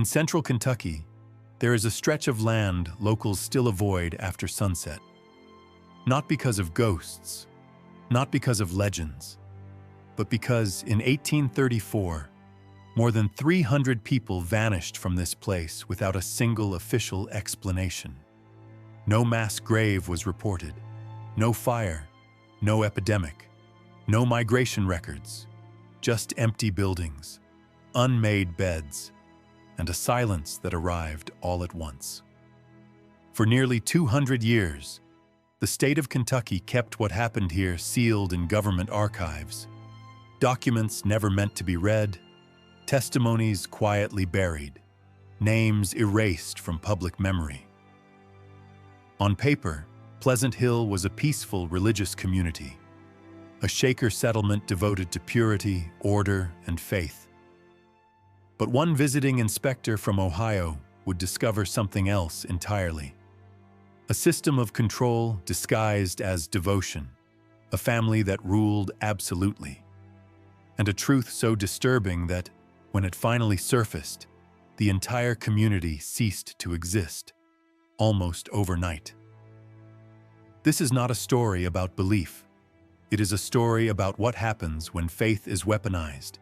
In central Kentucky, there is a stretch of land locals still avoid after sunset. Not because of ghosts, not because of legends, but because in 1834, more than 300 people vanished from this place without a single official explanation. No mass grave was reported, no fire, no epidemic, no migration records, just empty buildings, unmade beds, and a silence that arrived all at once. For nearly 200 years, the state of Kentucky kept what happened here sealed in government archives, documents never meant to be read, testimonies quietly buried, names erased from public memory. On paper, Pleasant Hill was a peaceful religious community, a Shaker settlement devoted to purity, order, and faith. But one visiting inspector from Ohio would discover something else entirely. A system of control disguised as devotion, a family that ruled absolutely, and a truth so disturbing that, when it finally surfaced, the entire community ceased to exist, almost overnight. This is not a story about belief. It is a story about what happens when faith is weaponized,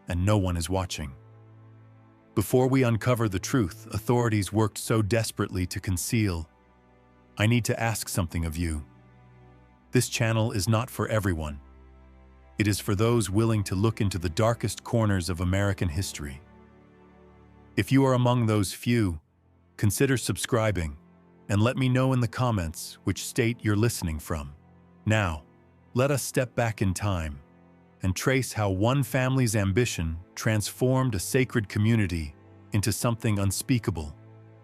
and no one is watching. Before we uncover the truth authorities worked so desperately to conceal, I need to ask something of you. This channel is not for everyone. It is for those willing to look into the darkest corners of American history. If you are among those few, consider subscribing and let me know in the comments which state you're listening from. Now, let us step back in time and trace how one family's ambition transformed a sacred community into something unspeakable.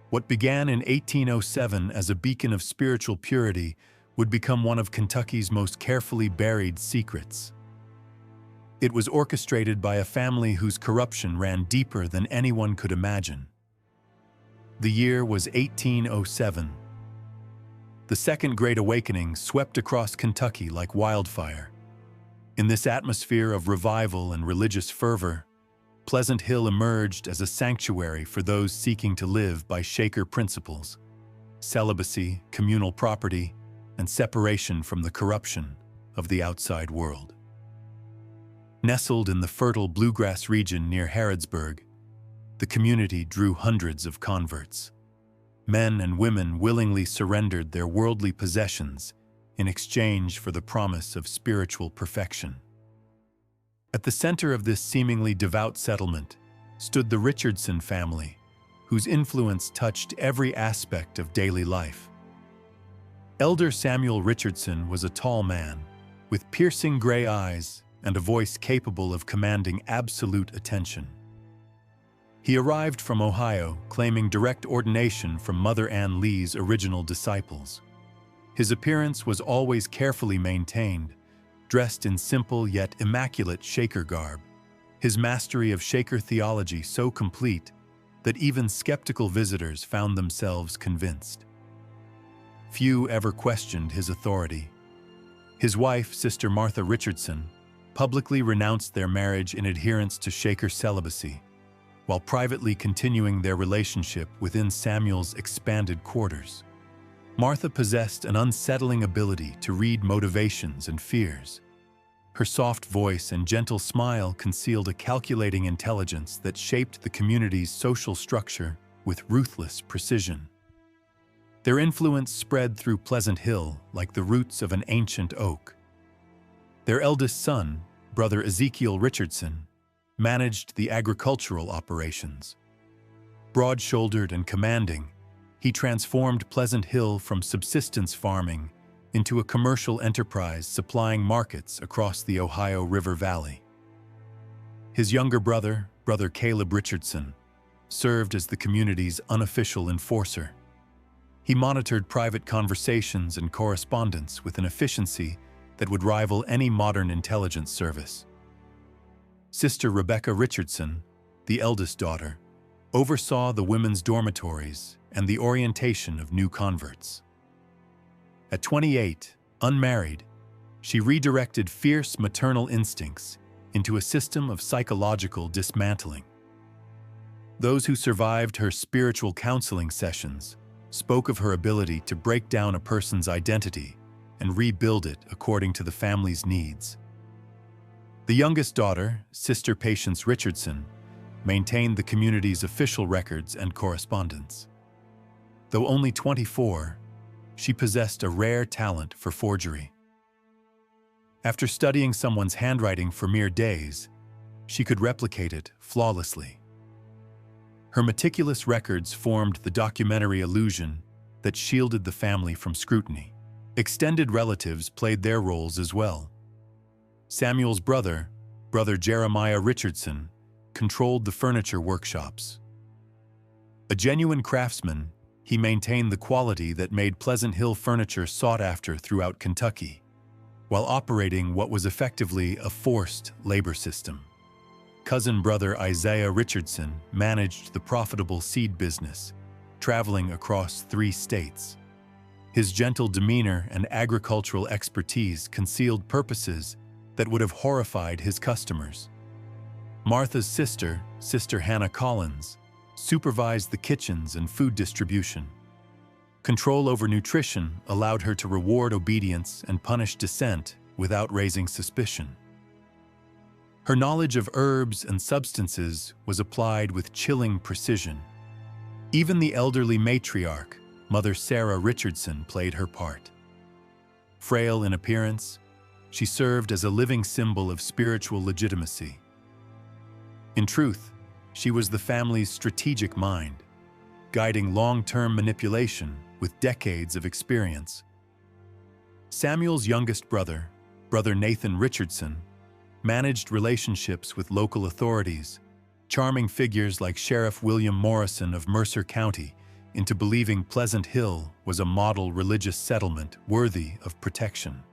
What began in 1807 as a beacon of spiritual purity would become one of Kentucky's most carefully buried secrets. It was orchestrated by a family whose corruption ran deeper than anyone could imagine. The year was 1807. The Second Great Awakening swept across Kentucky like wildfire. In this atmosphere of revival and religious fervor, Pleasant Hill emerged as a sanctuary for those seeking to live by Shaker principles: celibacy, communal property, and separation from the corruption of the outside world. Nestled in the fertile bluegrass region near Harrodsburg, the community drew hundreds of converts. Men and women willingly surrendered their worldly possessions in exchange for the promise of spiritual perfection. At the center of this seemingly devout settlement stood the Richardson family, whose influence touched every aspect of daily life. Elder Samuel Richardson was a tall man, with piercing gray eyes and a voice capable of commanding absolute attention. He arrived from Ohio, claiming direct ordination from Mother Ann Lee's original disciples. His appearance was always carefully maintained, dressed in simple yet immaculate Shaker garb, his mastery of Shaker theology so complete that even skeptical visitors found themselves convinced. Few ever questioned his authority. His wife, Sister Martha Richardson, publicly renounced their marriage in adherence to Shaker celibacy, while privately continuing their relationship within Samuel's expanded quarters. Martha possessed an unsettling ability to read motivations and fears. Her soft voice and gentle smile concealed a calculating intelligence that shaped the community's social structure with ruthless precision. Their influence spread through Pleasant Hill like the roots of an ancient oak. Their eldest son, Brother Ezekiel Richardson, managed the agricultural operations. Broad-shouldered and commanding, he transformed Pleasant Hill from subsistence farming into a commercial enterprise supplying markets across the Ohio River Valley. His younger brother, Brother Caleb Richardson, served as the community's unofficial enforcer. He monitored private conversations and correspondence with an efficiency that would rival any modern intelligence service. Sister Rebecca Richardson, the eldest daughter, oversaw the women's dormitories and the orientation of new converts. At 28, unmarried, she redirected fierce maternal instincts into a system of psychological dismantling. Those who survived her spiritual counseling sessions spoke of her ability to break down a person's identity and rebuild it according to the family's needs. The youngest daughter, Sister Patience Richardson, maintained the community's official records and correspondence. Though only 24, she possessed a rare talent for forgery. After studying someone's handwriting for mere days, she could replicate it flawlessly. Her meticulous records formed the documentary illusion that shielded the family from scrutiny. Extended relatives played their roles as well. Samuel's brother, Brother Jeremiah Richardson, controlled the furniture workshops. A genuine craftsman, he maintained the quality that made Pleasant Hill furniture sought after throughout Kentucky, while operating what was effectively a forced labor system. Cousin Brother Isaiah Richardson managed the profitable seed business, traveling across 3 states. His gentle demeanor and agricultural expertise concealed purposes that would have horrified his customers. Martha's sister, Sister Hannah Collins, supervised the kitchens and food distribution. Control over nutrition allowed her to reward obedience and punish dissent without raising suspicion. Her knowledge of herbs and substances was applied with chilling precision. Even the elderly matriarch, Mother Sarah Richardson, played her part. Frail in appearance, she served as a living symbol of spiritual legitimacy. In truth, she was the family's strategic mind, guiding long-term manipulation with decades of experience. Samuel's youngest brother, Brother Nathan Richardson, managed relationships with local authorities, charming figures like Sheriff William Morrison of Mercer County into believing Pleasant Hill was a model religious settlement worthy of protection.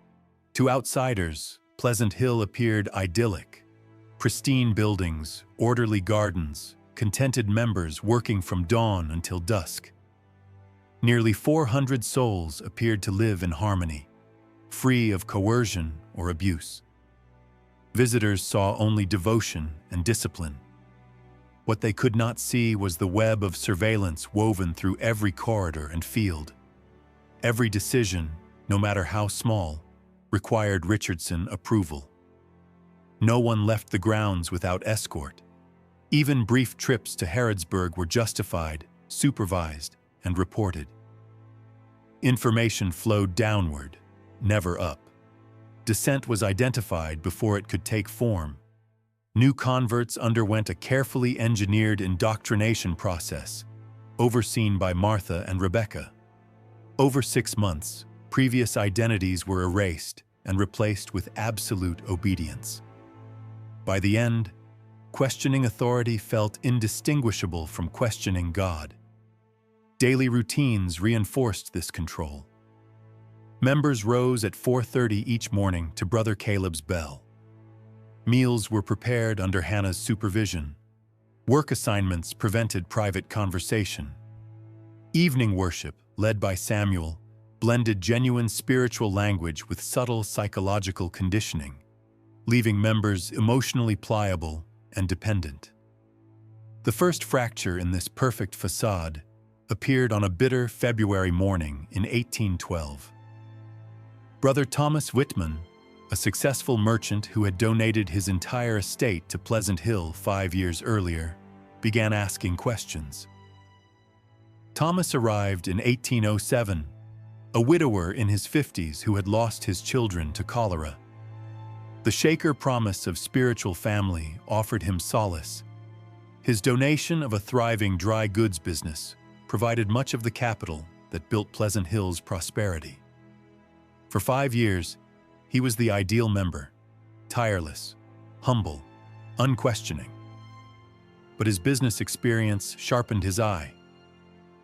To outsiders, Pleasant Hill appeared idyllic. Pristine buildings, orderly gardens, contented members working from dawn until dusk. Nearly 400 souls appeared to live in harmony, free of coercion or abuse. Visitors saw only devotion and discipline. What they could not see was the web of surveillance woven through every corridor and field. Every decision, no matter how small, required Richardson approval. No one left the grounds without escort. Even brief trips to Harrodsburg were justified, supervised, and reported. Information flowed downward, never up. Dissent was identified before it could take form. New converts underwent a carefully engineered indoctrination process, overseen by Martha and Rebecca. Over 6 months, previous identities were erased and replaced with absolute obedience. By the end, questioning authority felt indistinguishable from questioning God. Daily routines reinforced this control. Members rose at 4:30 each morning to Brother Caleb's bell. Meals were prepared under Hannah's supervision. Work assignments prevented private conversation. Evening worship, led by Samuel, blended genuine spiritual language with subtle psychological conditioning, leaving members emotionally pliable and dependent. The first fracture in this perfect facade appeared on a bitter February morning in 1812. Brother Thomas Whitman, a successful merchant who had donated his entire estate to Pleasant Hill 5 years earlier, began asking questions. Thomas arrived in 1807, a widower in his 50s who had lost his children to cholera. The Shaker promise of spiritual family offered him solace. His donation of a thriving dry goods business provided much of the capital that built Pleasant Hill's prosperity. For 5 years, he was the ideal member, tireless, humble, unquestioning. But his business experience sharpened his eye.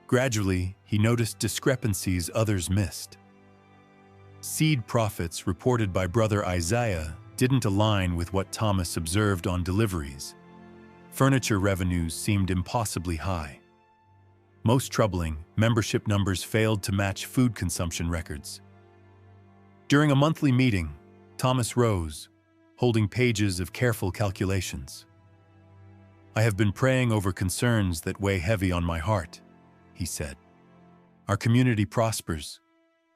Gradually, he noticed discrepancies others missed. Seed profits reported by Brother Isaiah didn't align with what Thomas observed on deliveries. Furniture revenues seemed impossibly high. Most troubling, membership numbers failed to match food consumption records. During a monthly meeting, Thomas rose, holding pages of careful calculations. "I have been praying over concerns that weigh heavy on my heart," he said. "Our community prospers,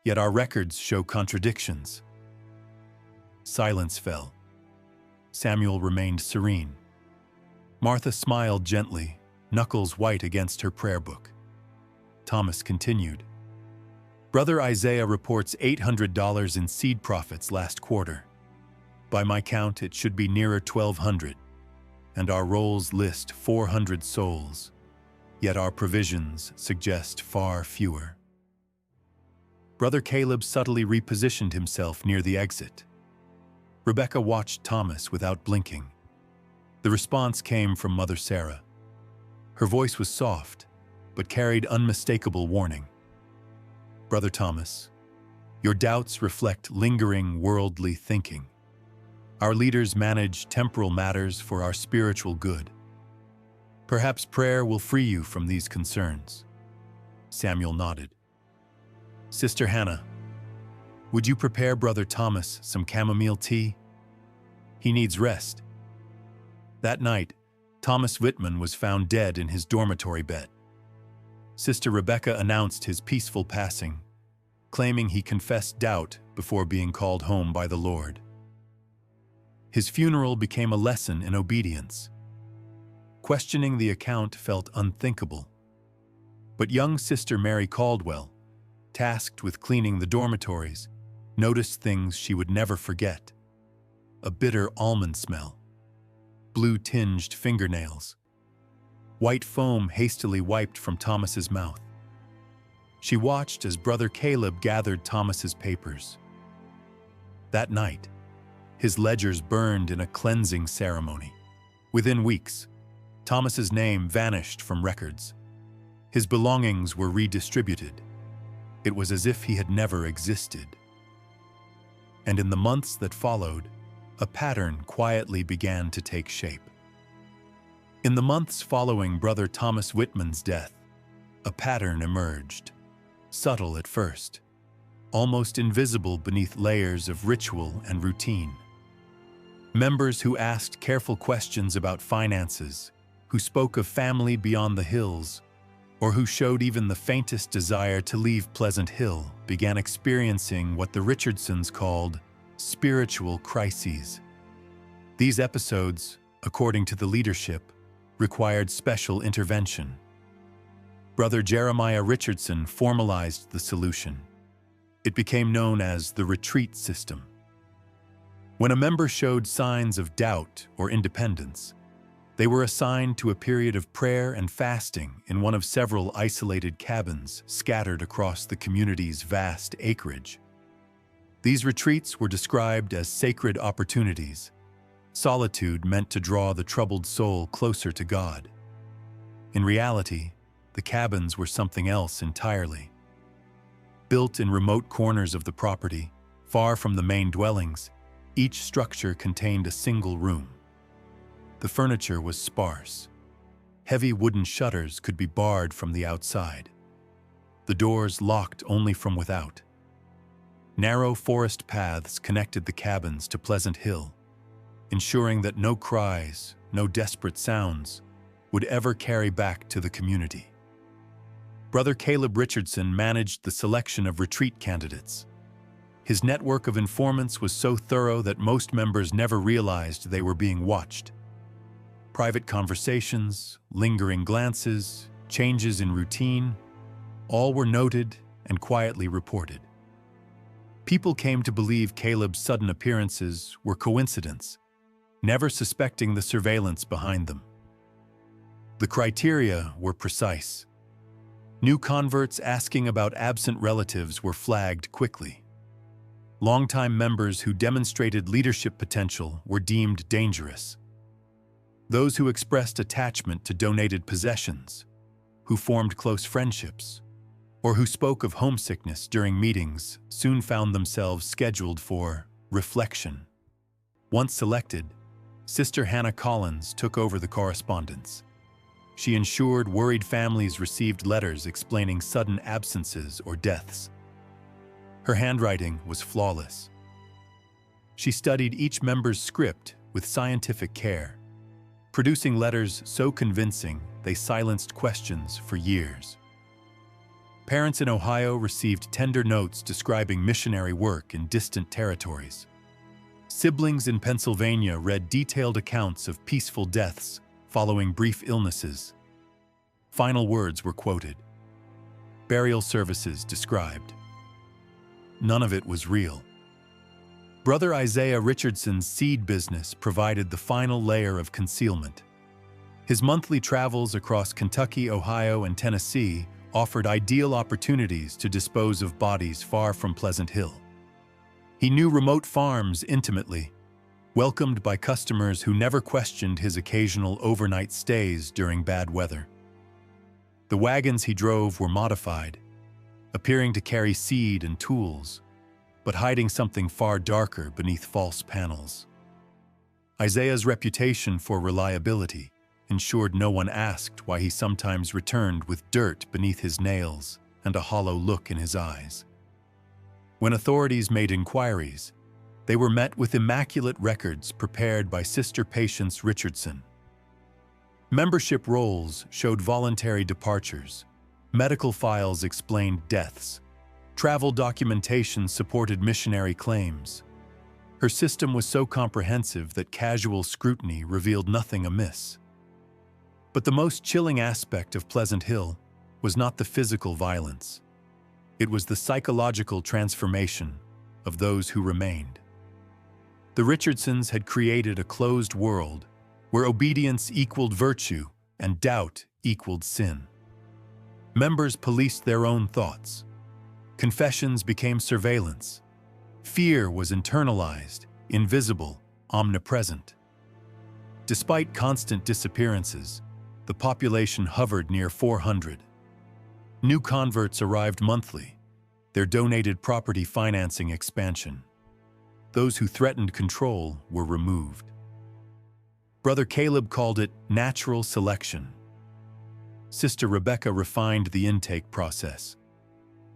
yet our records show contradictions." Silence fell. Samuel remained serene. Martha smiled gently, knuckles white against her prayer book. Thomas continued. "Brother Isaiah reports $800 in seed profits last quarter. By my count, it should be nearer 1,200, and our rolls list 400 souls, yet our provisions suggest far fewer." Brother Caleb subtly repositioned himself near the exit. Rebecca watched Thomas without blinking. The response came from Mother Sarah. Her voice was soft, but carried unmistakable warning. "Brother Thomas, your doubts reflect lingering worldly thinking. Our leaders manage temporal matters for our spiritual good. Perhaps prayer will free you from these concerns." Samuel nodded. "Sister Hannah, would you prepare Brother Thomas some chamomile tea? He needs rest." That night, Thomas Whitman was found dead in his dormitory bed. Sister Rebecca announced his peaceful passing, claiming he confessed doubt before being called home by the Lord. His funeral became a lesson in obedience. Questioning the account felt unthinkable. But young Sister Mary Caldwell, tasked with cleaning the dormitories, noticed things she would never forget. A bitter almond smell, blue-tinged fingernails, white foam hastily wiped from Thomas's mouth. She watched as Brother Caleb gathered Thomas's papers. That night, his ledgers burned in a cleansing ceremony. Within weeks, Thomas's name vanished from records. His belongings were redistributed. It was as if he had never existed. And in the months that followed, a pattern quietly began to take shape. In the months following Brother Thomas Whitman's death, a pattern emerged, subtle at first, almost invisible beneath layers of ritual and routine. Members who asked careful questions about finances, who spoke of family beyond the hills, or who showed even the faintest desire to leave Pleasant Hill, began experiencing what the Richardsons called spiritual crises. These episodes, according to the leadership, required special intervention. Brother Jeremiah Richardson formalized the solution. It became known as the retreat system. When a member showed signs of doubt or independence, they were assigned to a period of prayer and fasting in one of several isolated cabins scattered across the community's vast acreage. These retreats were described as sacred opportunities, solitude meant to draw the troubled soul closer to God. In reality, the cabins were something else entirely. Built in remote corners of the property, far from the main dwellings, each structure contained a single room. The furniture was sparse. Heavy wooden shutters could be barred from the outside. The doors locked only from without. Narrow forest paths connected the cabins to Pleasant Hill, ensuring that no cries, no desperate sounds, would ever carry back to the community. Brother Caleb Richardson managed the selection of retreat candidates. His network of informants was so thorough that most members never realized they were being watched. Private conversations, lingering glances, changes in routine, all were noted and quietly reported. People came to believe Caleb's sudden appearances were coincidence, never suspecting the surveillance behind them. The criteria were precise. New converts asking about absent relatives were flagged quickly. Longtime members who demonstrated leadership potential were deemed dangerous. Those who expressed attachment to donated possessions, who formed close friendships, or who spoke of homesickness during meetings soon found themselves scheduled for reflection. Once selected, Sister Hannah Collins took over the correspondence. She ensured worried families received letters explaining sudden absences or deaths. Her handwriting was flawless. She studied each member's script with scientific care, producing letters so convincing they silenced questions for years. Parents in Ohio received tender notes describing missionary work in distant territories. Siblings in Pennsylvania read detailed accounts of peaceful deaths following brief illnesses. Final words were quoted. Burial services described. None of it was real. Brother Isaiah Richardson's seed business provided the final layer of concealment. His monthly travels across Kentucky, Ohio, and Tennessee offered ideal opportunities to dispose of bodies far from Pleasant Hill. He knew remote farms intimately, welcomed by customers who never questioned his occasional overnight stays during bad weather. The wagons he drove were modified, appearing to carry seed and tools, but hiding something far darker beneath false panels. Isaiah's reputation for reliability ensured no one asked why he sometimes returned with dirt beneath his nails and a hollow look in his eyes. When authorities made inquiries, they were met with immaculate records prepared by Sister Patience Richardson. Membership rolls showed voluntary departures, medical files explained deaths, travel documentation supported missionary claims. Her system was so comprehensive that casual scrutiny revealed nothing amiss. But the most chilling aspect of Pleasant Hill was not the physical violence. It was the psychological transformation of those who remained. The Richardsons had created a closed world where obedience equaled virtue and doubt equaled sin. Members policed their own thoughts. Confessions became surveillance. Fear was internalized, invisible, omnipresent. Despite constant disappearances, the population hovered near 400. New converts arrived monthly, their donated property financing expansion. Those who threatened control were removed. Brother Caleb called it natural selection. Sister Rebecca refined the intake process.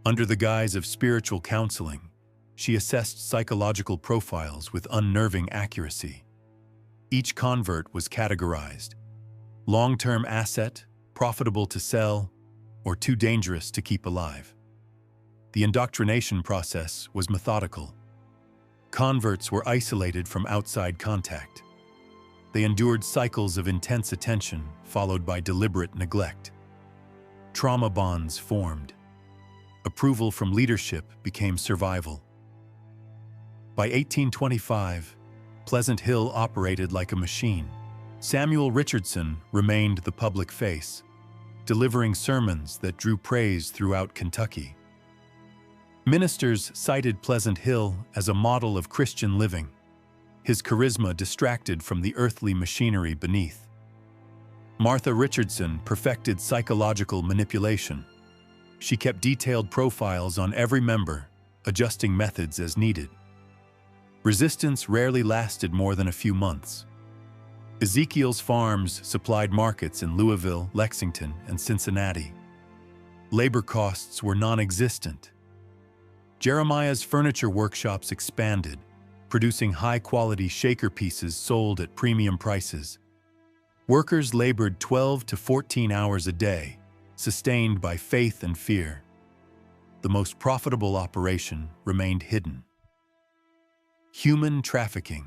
Under the guise of spiritual counseling, she assessed psychological profiles with unnerving accuracy. Each convert was categorized: long-term asset, profitable to sell, or too dangerous to keep alive. The indoctrination process was methodical. Converts were isolated from outside contact. They endured cycles of intense attention, followed by deliberate neglect. Trauma bonds formed. Approval from leadership became survival. By 1825, Pleasant Hill operated like a machine. Samuel Richardson remained the public face, delivering sermons that drew praise throughout Kentucky. Ministers cited Pleasant Hill as a model of Christian living, his charisma distracted from the earthly machinery beneath. Martha Richardson perfected psychological manipulation. She kept detailed profiles on every member, adjusting methods as needed. Resistance rarely lasted more than a few months. Ezekiel's farms supplied markets in Louisville, Lexington, and Cincinnati. Labor costs were non-existent. Jeremiah's furniture workshops expanded, producing high-quality shaker pieces sold at premium prices. Workers labored 12 to 14 hours a day, sustained by faith and fear. The most profitable operation remained hidden. Human trafficking.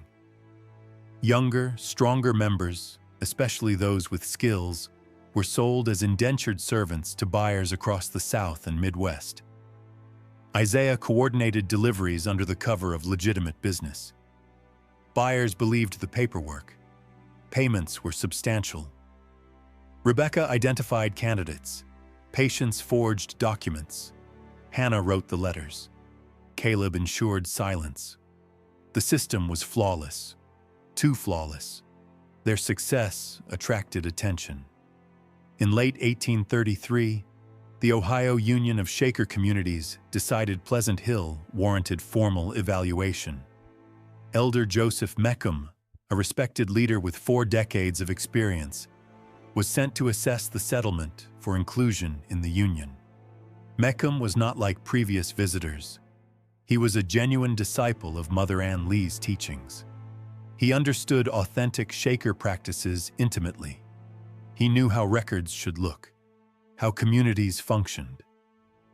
Younger, stronger members, especially those with skills, were sold as indentured servants to buyers across the South and Midwest. Isaiah coordinated deliveries under the cover of legitimate business. Buyers believed the paperwork. Payments were substantial. Rebecca identified candidates. Patience forged documents. Hannah wrote the letters. Caleb ensured silence. The system was flawless. Too flawless. Their success attracted attention. In late 1833, the Ohio Union of Shaker Communities decided Pleasant Hill warranted formal evaluation. Elder Joseph Meckham, a respected leader with 4 decades of experience, was sent to assess the settlement for inclusion in the Union. Meckham was not like previous visitors. He was a genuine disciple of Mother Ann Lee's teachings. He understood authentic Shaker practices intimately. He knew how records should look, how communities functioned.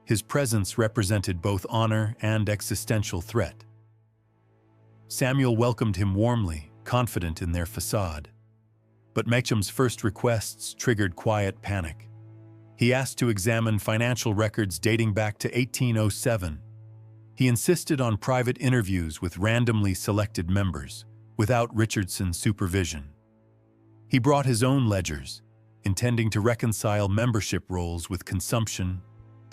His presence represented both honor and existential threat. Samuel welcomed him warmly, confident in their facade. But Mecham's first requests triggered quiet panic. He asked to examine financial records dating back to 1807. He insisted on private interviews with randomly selected members, without Richardson's supervision. He brought his own ledgers, intending to reconcile membership rolls with consumption,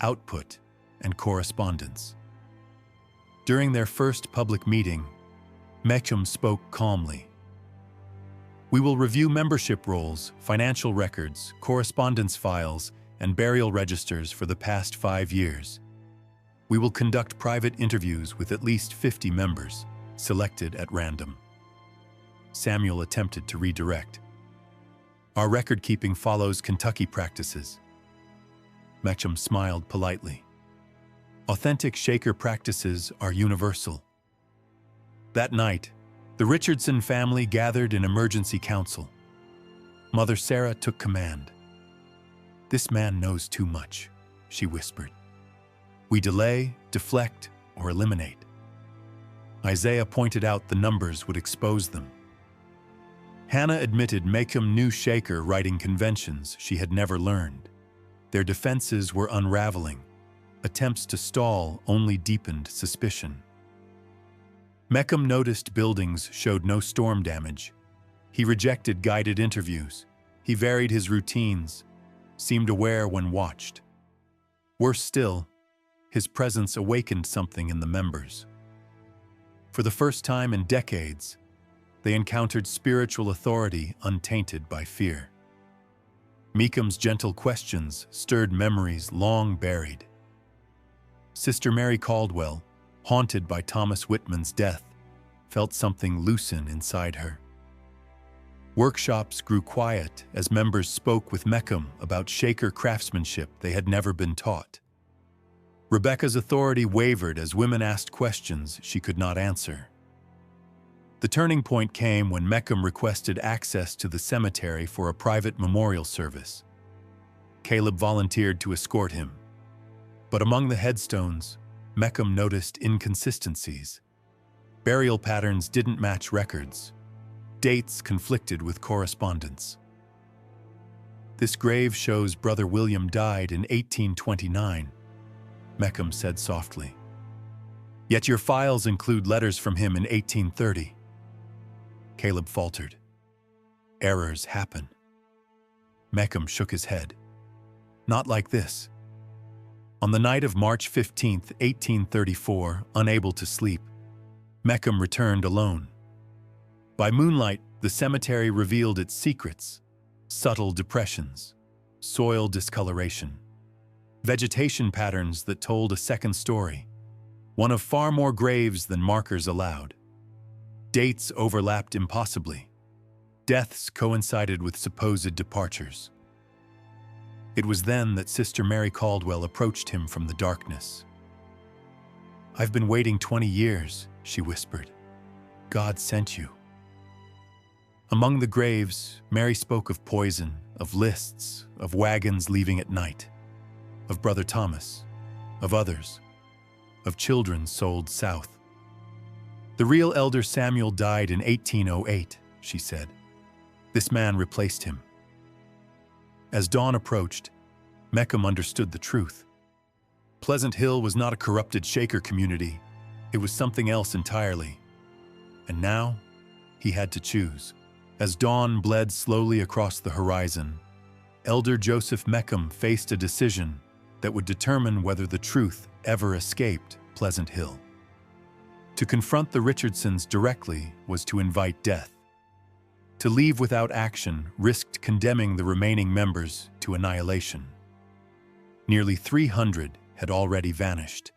output, and correspondence. During their first public meeting, Mecham spoke calmly. "We will review membership rolls, financial records, correspondence files, and burial registers for the past 5 years. We will conduct private interviews with at least 50 members, selected at random." Samuel attempted to redirect. "Our record-keeping follows Kentucky practices." Mecham smiled politely. "Authentic Shaker practices are universal." That night, the Richardson family gathered in emergency council. Mother Sarah took command. "This man knows too much," she whispered. "We delay, deflect, or eliminate." Isaiah pointed out the numbers would expose them. Hannah admitted Mecham knew Shaker writing conventions she had never learned. Their defenses were unraveling. Attempts to stall only deepened suspicion. Mecham noticed buildings showed no storm damage. He rejected guided interviews. He varied his routines, seemed aware when watched. Worse still, his presence awakened something in the members. For the first time in decades, they encountered spiritual authority untainted by fear. Mecham's gentle questions stirred memories long buried. Sister Mary Caldwell, haunted by Thomas Whitman's death, felt something loosen inside her. Workshops grew quiet as members spoke with Mecham about Shaker craftsmanship they had never been taught. Rebecca's authority wavered as women asked questions she could not answer. The turning point came when Mecham requested access to the cemetery for a private memorial service. Caleb volunteered to escort him. But among the headstones, Mecham noticed inconsistencies. Burial patterns didn't match records. Dates conflicted with correspondence. "This grave shows Brother William died in 1829, Mecham said softly. "Yet your files include letters from him in 1830. Caleb faltered. "Errors happen." Mecham shook his head. "Not like this." On the night of March 15, 1834, unable to sleep, Mecham returned alone. By moonlight, the cemetery revealed its secrets: subtle depressions, soil discoloration, vegetation patterns that told a second story, one of far more graves than markers allowed. Dates overlapped impossibly. Deaths coincided with supposed departures. It was then that Sister Mary Caldwell approached him from the darkness. "I've been waiting 20 years, she whispered. "God sent you." Among the graves, Mary spoke of poison, of lists, of wagons leaving at night, of Brother Thomas, of others, of children sold south. "The real Elder Samuel died in 1808, she said. "This man replaced him." As dawn approached, Mecham understood the truth. Pleasant Hill was not a corrupted Shaker community. It was something else entirely. And now, he had to choose. As dawn bled slowly across the horizon, Elder Joseph Mecham faced a decision that would determine whether the truth ever escaped Pleasant Hill. To confront the Richardsons directly was to invite death. To leave without action risked condemning the remaining members to annihilation. Nearly 300 had already vanished.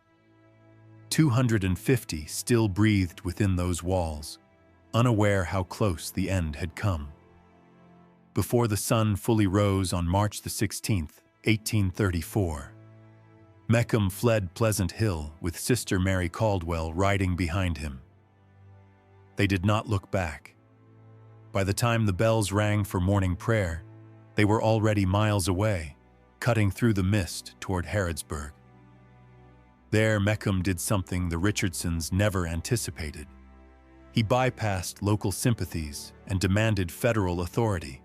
250 still breathed within those walls, unaware how close the end had come. Before the sun fully rose on March 16, 1834, Mecham fled Pleasant Hill with Sister Mary Caldwell riding behind him. They did not look back. By the time the bells rang for morning prayer, they were already miles away, cutting through the mist toward Harrodsburg. There, Meckham did something the Richardsons never anticipated. He bypassed local sympathies and demanded federal authority.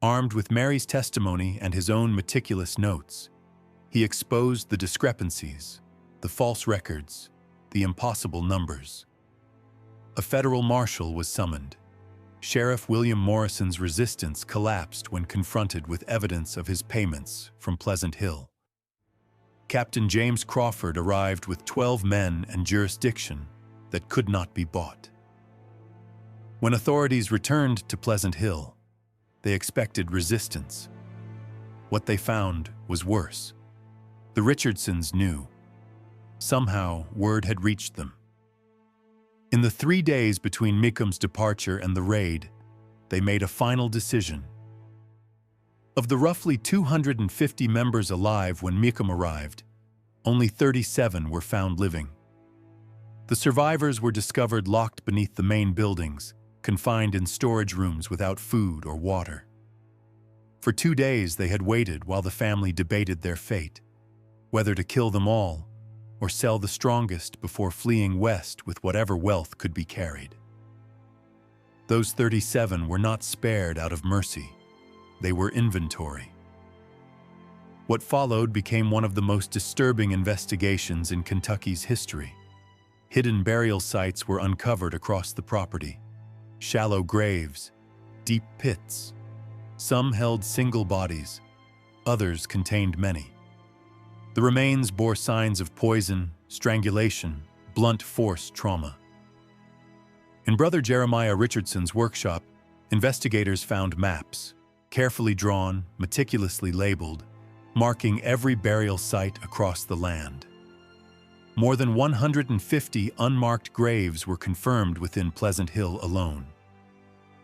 Armed with Mary's testimony and his own meticulous notes, he exposed the discrepancies, the false records, the impossible numbers. A federal marshal was summoned. Sheriff William Morrison's resistance collapsed when confronted with evidence of his payments from Pleasant Hill. Captain James Crawford arrived with 12 men and jurisdiction that could not be bought. When authorities returned to Pleasant Hill, they expected resistance. What they found was worse. The Richardsons knew. Somehow, word had reached them. In the 3 days between Meckham's departure and the raid, they made a final decision. Of the roughly 250 members alive when Meckham arrived, only 37 were found living. The survivors were discovered locked beneath the main buildings, confined in storage rooms without food or water. For 2 days they had waited while the family debated their fate, whether to kill them all or sell the strongest before fleeing west with whatever wealth could be carried. Those 37 were not spared out of mercy. They were inventory. What followed became one of the most disturbing investigations in Kentucky's history. Hidden burial sites were uncovered across the property. Shallow graves, deep pits. Some held single bodies, others contained many. The remains bore signs of poison, strangulation, blunt force trauma. In Brother Jeremiah Richardson's workshop, investigators found maps, carefully drawn, meticulously labeled, marking every burial site across the land. More than 150 unmarked graves were confirmed within Pleasant Hill alone.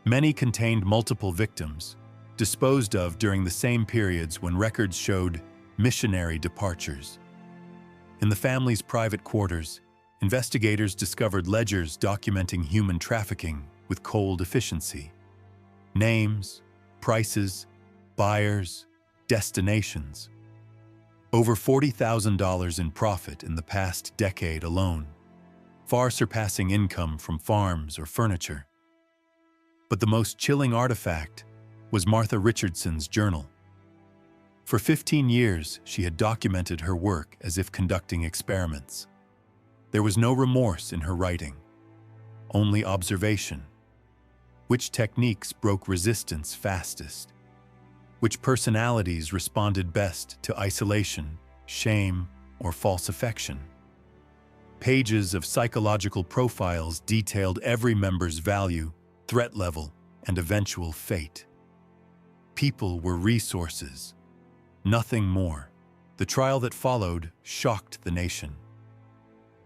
Many contained multiple victims, disposed of during the same periods when records showed missionary departures. In the family's private quarters, investigators discovered ledgers documenting human trafficking with cold efficiency. Names, prices, buyers, destinations. Over $40,000 in profit in the past decade alone, far surpassing income from farms or furniture. But the most chilling artifact was Martha Richardson's journal. For 15 years, she had documented her work as if conducting experiments. There was no remorse in her writing, only observation. Which techniques broke resistance fastest? Which personalities responded best to isolation, shame, or false affection? Pages of psychological profiles detailed every member's value, threat level, and eventual fate. People were resources, nothing more. The trial that followed shocked the nation.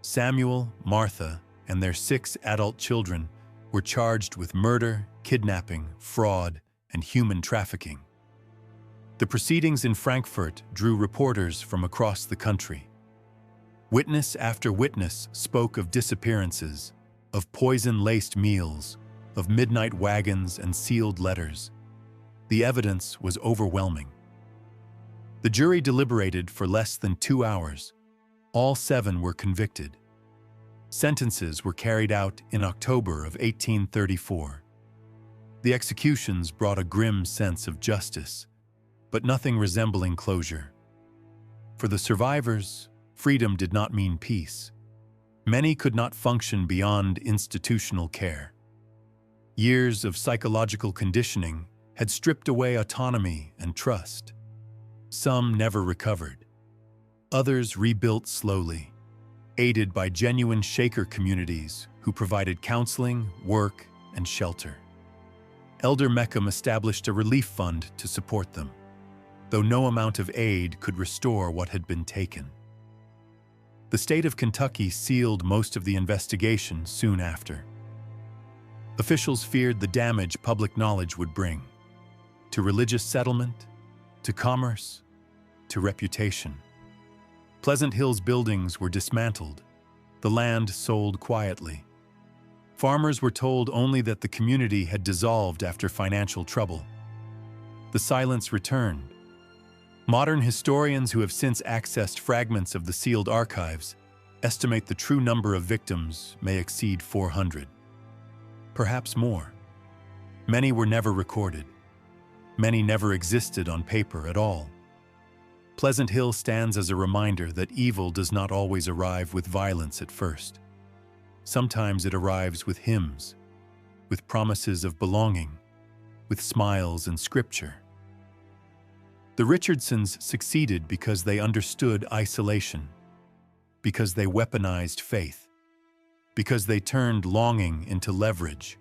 Samuel, Martha, and their 6 adult children were charged with murder, kidnapping, fraud, and human trafficking. The proceedings in Frankfurt drew reporters from across the country. Witness after witness spoke of disappearances, of poison-laced meals, of midnight wagons and sealed letters. The evidence was overwhelming. The jury deliberated for less than 2 hours. All 7 were convicted. Sentences were carried out in October of 1834. The executions brought a grim sense of justice, but nothing resembling closure. For the survivors, freedom did not mean peace. Many could not function beyond institutional care. Years of psychological conditioning had stripped away autonomy and trust. Some never recovered. Others rebuilt slowly, aided by genuine Shaker communities who provided counseling, work, and shelter. Elder Meckham established a relief fund to support them, though no amount of aid could restore what had been taken. The state of Kentucky sealed most of the investigation soon after. Officials feared the damage public knowledge would bring to religious settlement, to commerce, to reputation. Pleasant Hill's buildings were dismantled, the land sold quietly. Farmers were told only that the community had dissolved after financial trouble. The silence returned. Modern historians who have since accessed fragments of the sealed archives estimate the true number of victims may exceed 400. Perhaps more. Many were never recorded. Many never existed on paper at all. Pleasant Hill stands as a reminder that evil does not always arrive with violence at first. Sometimes it arrives with hymns, with promises of belonging, with smiles and scripture. The Richardsons succeeded because they understood isolation, because they weaponized faith, because they turned longing into leverage,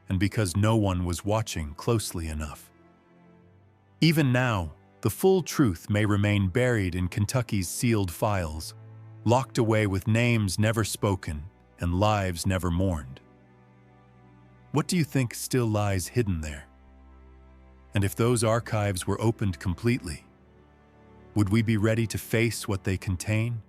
and because no one was watching closely enough. Even now, the full truth may remain buried in Kentucky's sealed files, locked away with names never spoken and lives never mourned. What do you think still lies hidden there? And if those archives were opened completely, would we be ready to face what they contain?